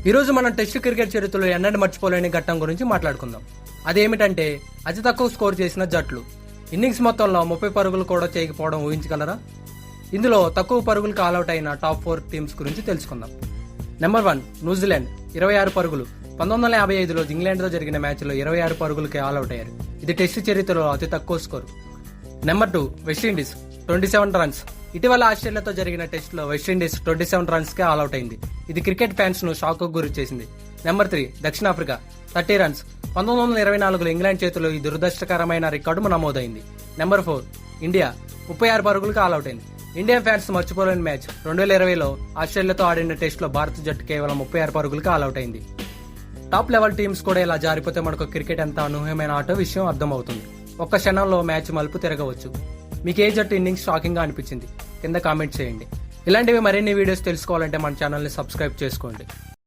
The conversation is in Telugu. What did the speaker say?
ఈ రోజు మనం టెస్ట్ క్రికెట్ చరిత్రలో ఎన్నడూ మర్చిపోలేని ఘట్టం గురించి మాట్లాడుకుందాం. అదేమిటంటే అతి తక్కువ స్కోర్ చేసిన జట్లు. ఇన్నింగ్స్ మొత్తంలో 30 పరుగులు కూడా చేయకపోవడం ఊహించగలరా? ఇందులో తక్కువ పరుగులకు ఆల్అౌట్ అయిన టాప్ 4 టీమ్స్ గురించి తెలుసుకుందాం. నెంబర్ 1 న్యూజిలాండ్ 26 పరుగులు. 1955లో ఇంగ్లాండ్తో జరిగిన మ్యాచ్లో 26 పరుగులకి ఆల్అౌట్ అయ్యారు. ఇది టెస్ట్ చరిత్రలో అతి తక్కువ స్కోరు. Number 2 West Indies 27 runs. ఇటీవల ఆస్ట్రేలియాతో జరిగిన టెస్ట్లో వెస్టిండీస్ 27 రన్స్ కే ఆల్అౌట్ అయింది. ఇది క్రికెట్ ఫ్యాన్స్ ను షాక్ కు గురి చేసింది. నెంబర్ 3 దక్షిణాఫ్రికా 30 రన్స్. 1924లో ఇంగ్లాండ్ చేతిలో ఈ దురదృష్టకరమైన రికార్డు నమోదైంది. నెంబర్ 4 ఇండియా 36 పరుగులకు ఆల్అౌట్ అయింది. ఇండియన్ ఫ్యాన్స్ మర్చిపోలేని మ్యాచ్ 2020లో ఆస్ట్రేలియాతో ఆడిన టెస్ట్లో భారత జట్టు కేవలం 36 పరుగులకు ఆల్అౌట్ అయింది. టాప్ లెవెల్ టీమ్స్ కూడా ఇలా జారిపోతే మనకు క్రికెట్ ఎంత అనూహ్యమైన ఆట విషయం అర్థమవుతుంది. ఒక్క క్షణంలో మ్యాచ్ మలుపు తిరగవచ్చు. మీకు ఏ జట్టు ఇన్నింగ్స్ షాకింగ్ గా అనిపించింది కింద కామెంట్ చేయండి. ఇలాంటివి మరిన్ని వీడియోస్ తెలుసుకోవాలంటే మన ఛానల్ని సబ్స్క్రైబ్ చేసుకోండి.